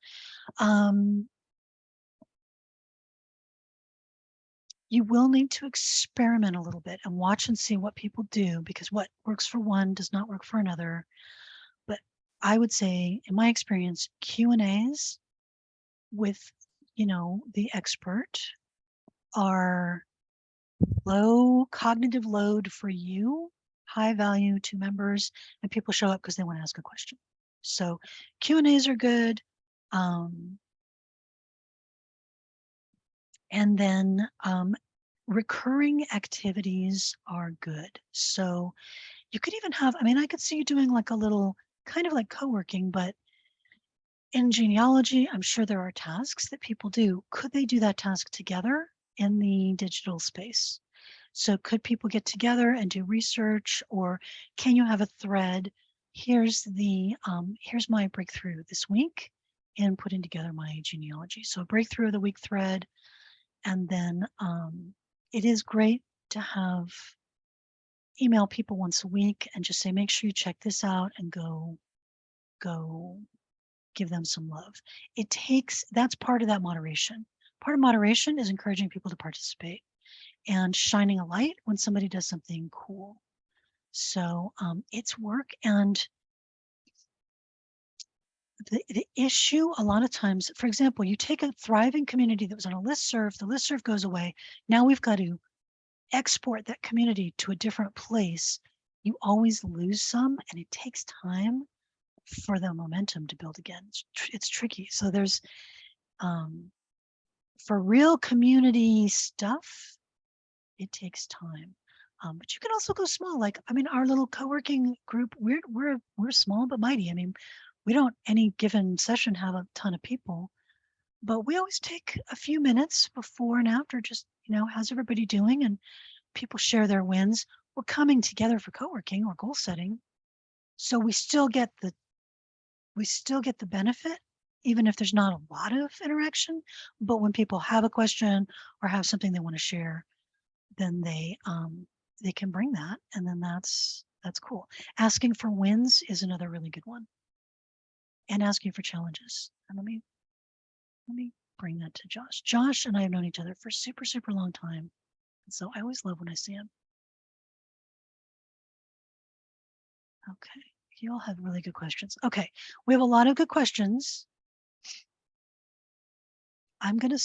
You will need to experiment a little bit and watch and see what people do, because what works for one does not work for another. But I would say, in my experience, Q&As with the expert are low cognitive load for you, high value to members, and people show up because they want to ask a question. So Q&As are good. And then recurring activities are good. So you could even have, I could see you doing like a little kind of like co-working, but in genealogy, I'm sure there are tasks that people do. Could they do that task together in the digital space? So could people get together and do research, or can you have a thread? Here's my breakthrough this week in putting together my genealogy. So a breakthrough of the week thread. And then it is great to have email people once a week and just say, make sure you check this out and go give them some love. That's part of that moderation. Part of moderation is encouraging people to participate and shining a light when somebody does something cool. So it's work. And the issue a lot of times, for example, you take a thriving community that was on a listserv, the listserv goes away. Now we've got to export that community to a different place. You always lose some, and it takes time for the momentum to build again. It's tricky. So there's, for real community stuff, it takes time. But you can also go small. Like, our little co-working group, we're small but mighty. We don't any given session have a ton of people, but we always take a few minutes before and after, just, how's everybody doing? And people share their wins. We're coming together for co-working or goal setting. So we still get the benefit, even if there's not a lot of interaction. But when people have a question or have something they want to share, then they can bring that, and then that's cool. Asking for wins is another really good one, and asking for challenges. And let me bring that to Josh. Josh and I have known each other for super long time, and so I always love when I see him. Okay, you all have really good questions. Okay, we have a lot of good questions. I'm gonna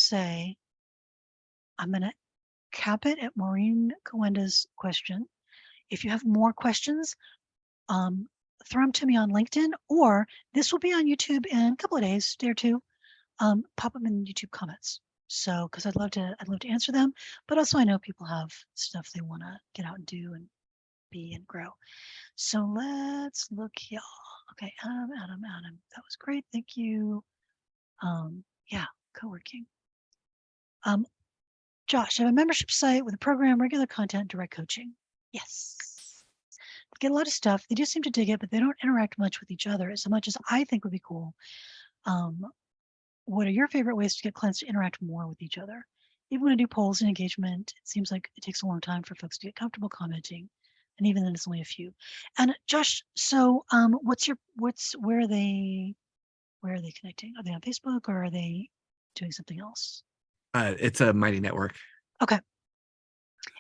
cap it at Maureen Coenda's question. If you have more questions, throw them to me on LinkedIn, or this will be on YouTube in a couple of days, day or two. Pop them in YouTube comments. So, because I'd love to answer them, but also I know people have stuff they want to get out and do and be and grow. So let's look, y'all. Okay, Adam, that was great. Thank you. Yeah, co-working. Josh, I have a membership site with a program, regular content, direct coaching. Yes. They get a lot of stuff. They do seem to dig it, but they don't interact much with each other as much as I think would be cool. What are your favorite ways to get clients to interact more with each other? Even when I do polls and engagement, it seems like it takes a long time for folks to get comfortable commenting. And even then it's only a few. And Josh, so where are they connecting? Are they on Facebook, or are they doing something else? It's a Mighty network. Okay.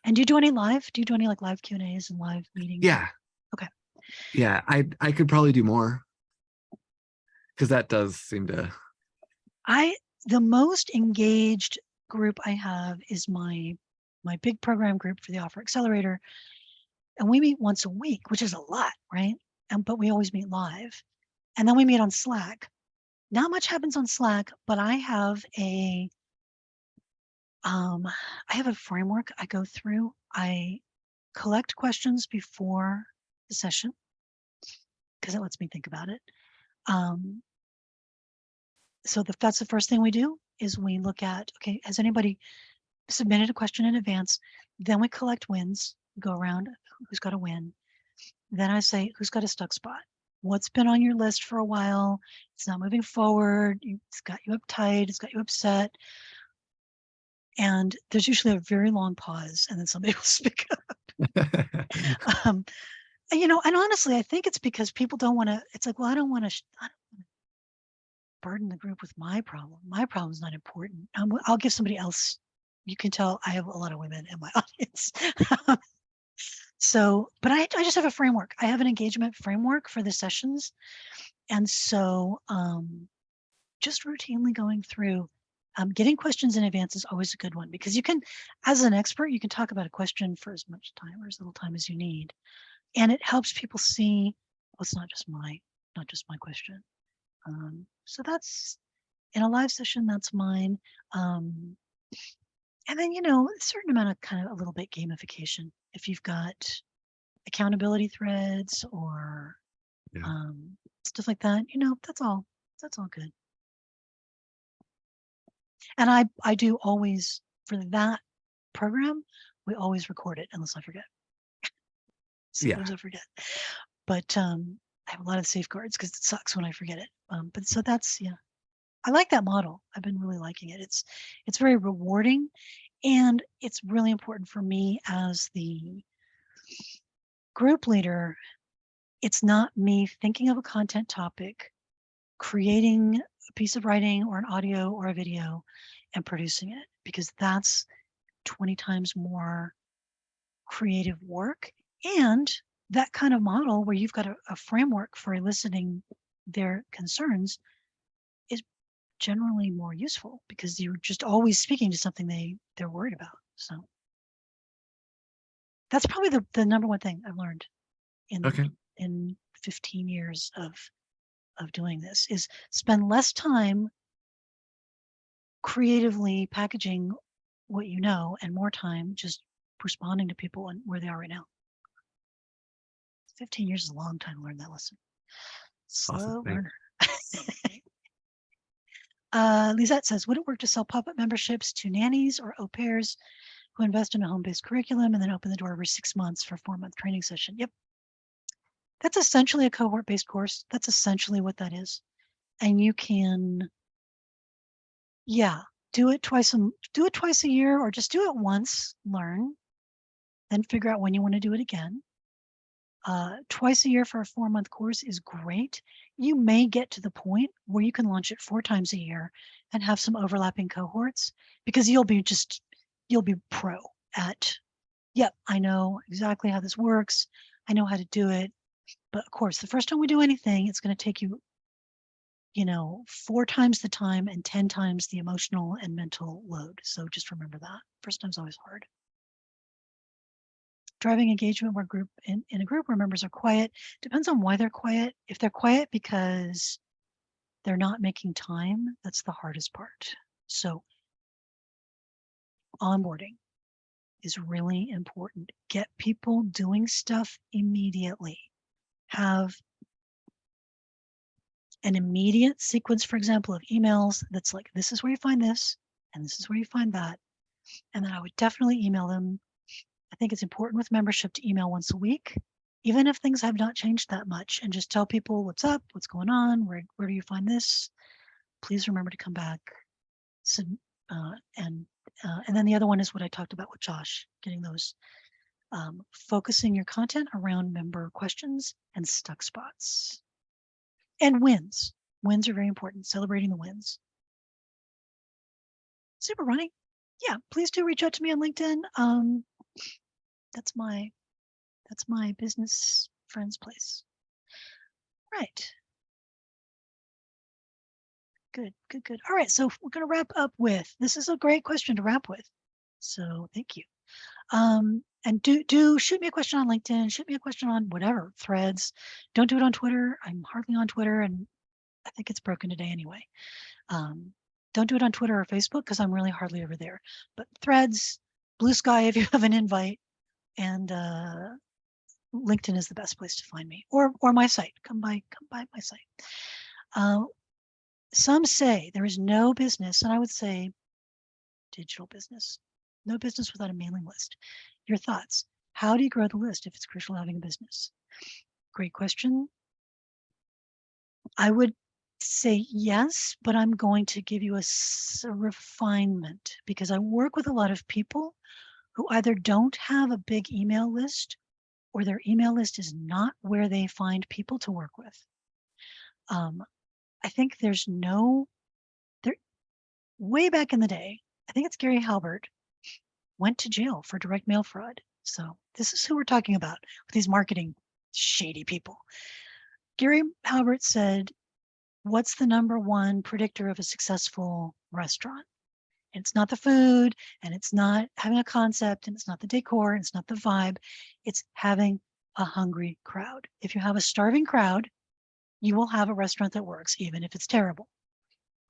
And do you do any live? Do you do any like live Q&As and live meetings? Yeah. Okay. Yeah, I could probably do more, because that does seem to. The most engaged group I have is my big program group for the Offer Accelerator. And we meet once a week, which is a lot, right? But we always meet live. And then we meet on Slack. Not much happens on Slack, but I have a framework I go through. I collect questions before the session because it lets me think about it. So that's the first thing we do, is we look at, okay, has anybody submitted a question in advance? Then we collect wins, go around, who's got a win. Then I say, who's got a stuck spot? What's been on your list for a while? It's not moving forward. It's got you uptight. It's got you upset. And there's usually a very long pause, and then somebody will speak up. And honestly, I think it's because people don't want to. It's like, well, I don't want to burden the group with my problem. My problem is not important. I'll give somebody else. You can tell I have a lot of women in my audience. So, but I just have a framework. I have an engagement framework for the sessions. And so just routinely going through, Getting questions in advance is always a good one because you can, as an expert, you can talk about a question for as much time or as little time as you need. And it helps people see, oh, it's not just my question. So that's, in a live session, that's mine. And then, a certain amount of kind of a little bit gamification. If you've got accountability threads or Yeah. stuff like that, that's all good. And I do always, for that program, we always record it unless I forget. Sometimes Yeah. I forget, but I have a lot of safeguards because it sucks when I forget it. But so that's, yeah, I like that model. I've been really liking it. It's very rewarding, and it's really important for me as the group leader. It's not me thinking of a content topic, creating a piece of writing or an audio or a video and producing it, because that's 20 times more creative work. And that kind of model where you've got a framework for eliciting their concerns is generally more useful because you're just always speaking to something they're worried about. So that's probably the number one thing I've learned Okay. in 15 years of doing this is spend less time creatively packaging what you know and more time just responding to people and where they are right now. 15 years is a long time to learn that lesson. Awesome. Slow Thanks. learner. Lisette says, would it work to sell pop-up memberships to nannies or au pairs who invest in a home-based curriculum and then open the door every 6 months for a 4-month training session? Yep. That's essentially a cohort-based course. That's essentially what that is. And you can, yeah, do it twice a year, or just do it once, learn, then figure out when you want to do it again. Twice a year for a 4-month course is great. You may get to the point where you can launch it 4 times a year and have some overlapping cohorts, because you'll be pro at, yep, I know exactly how this works. I know how to do it. But of course, the first time we do anything, it's going to take you, 4 times the time and 10 times the emotional and mental load. So just remember that. First time's always hard. Driving engagement where in a group where members are quiet, depends on why they're quiet. If they're quiet because they're not making time, that's the hardest part. So onboarding is really important. Get people doing stuff immediately. Have an immediate sequence, for example, of emails that's like, this is where you find this, and this is where you find that. And then I would definitely email them. I think it's important with membership to email once a week, even if things have not changed that much, and just tell people what's up, what's going on, where do you find this? Please remember to come back. So, and then the other one is what I talked about with Josh, getting those, focusing your content around member questions and stuck spots. And wins. Wins are very important, celebrating the wins. Super, Ronnie. Yeah, please do reach out to me on LinkedIn. That's my business friend's place. Right. Good. All right, so we're going to wrap up with, this is a great question to wrap with. So thank you. And do shoot me a question on LinkedIn, shoot me a question on whatever, Threads. Don't do it on Twitter. I'm hardly on Twitter, and I think it's broken today anyway. Don't do it on Twitter or Facebook because I'm really hardly ever there. But Threads, Blue Sky if you have an invite, and LinkedIn is the best place to find me, or my site. Come by my site. Some say there is no business, and I would say digital business, no business without a mailing list. Your thoughts? How do you grow the list if it's crucial having a business? Great question. I would say yes, but I'm going to give you a refinement, because I work with a lot of people who either don't have a big email list, or their email list is not where they find people to work with. I think there way back in the day, I think it's Gary Halbert, went to jail for direct mail fraud. So this is who we're talking about with these marketing shady people. Gary Halbert said, what's the #1 predictor of a successful restaurant? And it's not the food, and it's not having a concept, and it's not the decor, and it's not the vibe. It's having a hungry crowd. If you have a starving crowd, you will have a restaurant that works, even if it's terrible,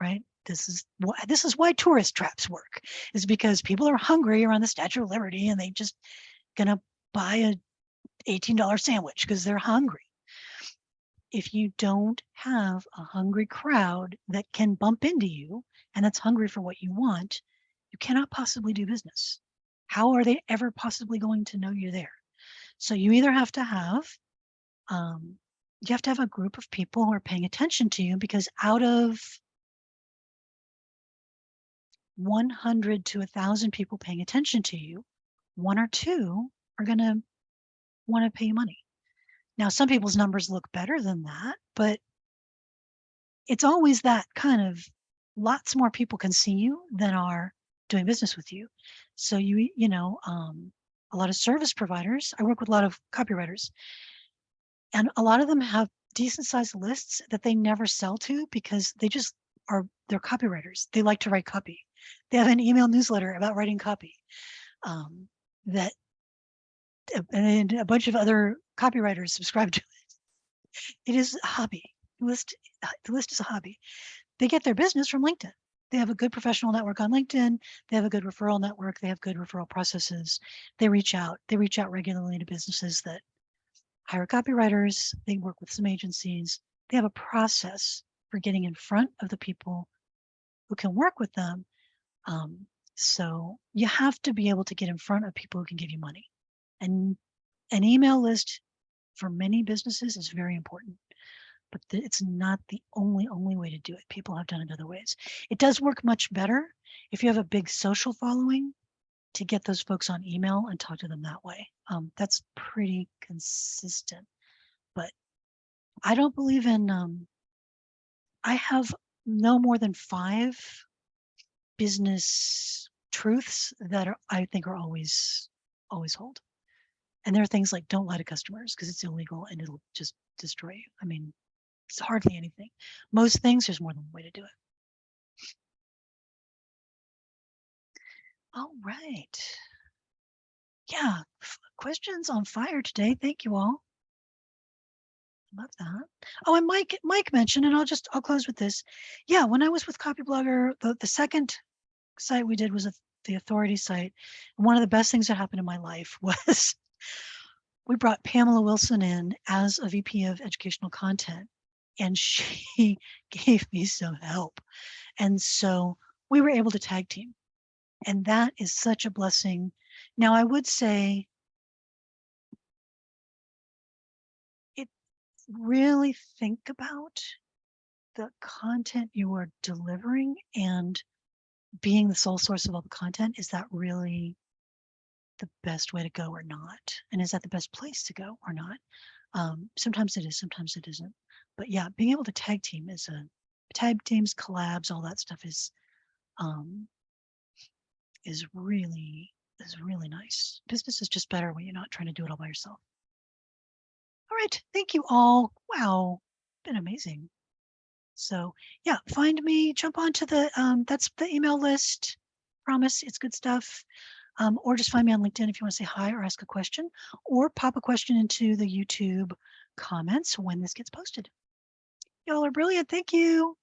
right? This is why tourist traps work, is because people are hungry around the Statue of Liberty and they just gonna buy a $18 sandwich because they're hungry. If you don't have a hungry crowd that can bump into you and that's hungry for what you want, you cannot possibly do business. How are they ever possibly going to know you're there? So you either have to have a group of people who are paying attention to you, because out of 100 to 1,000 people paying attention to you, 1 or 2 are going to want to pay you money. Now, some people's numbers look better than that, but it's always that kind of, lots more people can see you than are doing business with you. So a lot of service providers, I work with a lot of copywriters, and a lot of them have decent sized lists that they never sell to because they're copywriters. They like to write copy. They have an email newsletter about writing copy and a bunch of other copywriters subscribe to it. It is a hobby. The list is a hobby. They get their business from LinkedIn. They have a good professional network on LinkedIn. They have a good referral network. They have good referral processes. They reach out regularly to businesses that hire copywriters. They work with some agencies. They have a process for getting in front of the people who can work with them. So you have to be able to get in front of people who can give you money. And an email list for many businesses is very important, but it's not the only way to do it. People have done it other ways. It does work much better if you have a big social following to get those folks on email and talk to them that way. That's pretty consistent, but I don't believe in, I have no more than 5 business truths that I think are always hold. And there are things like, don't lie to customers because it's illegal and it'll just destroy you. I mean, it's hardly anything. Most things, there's more than one way to do it. All right. Yeah, questions on fire today. Thank you all. Love that. Oh, and Mike mentioned, and I'll close with this. Yeah, when I was with Copyblogger, the second site we did was the authority site. And one of the best things that happened in my life was we brought Pamela Wilson in as a VP of educational content, and she gave me some help. And so we were able to tag team, and that is such a blessing. Now, I would say really think about the content you are delivering and being the sole source of all the content. Is that really the best way to go or not? And is that the best place to go or not? Sometimes it is, sometimes it isn't. But yeah, being able to tag teams, collabs, all that stuff is really nice. Business is just better when you're not trying to do it all by yourself. All right, thank you all. Wow, been amazing. So yeah, find me, jump onto the, that's the email list. Promise, it's good stuff. Or just find me on LinkedIn if you want to say hi or ask a question, or pop a question into the YouTube comments when this gets posted. Y'all are brilliant. Thank you.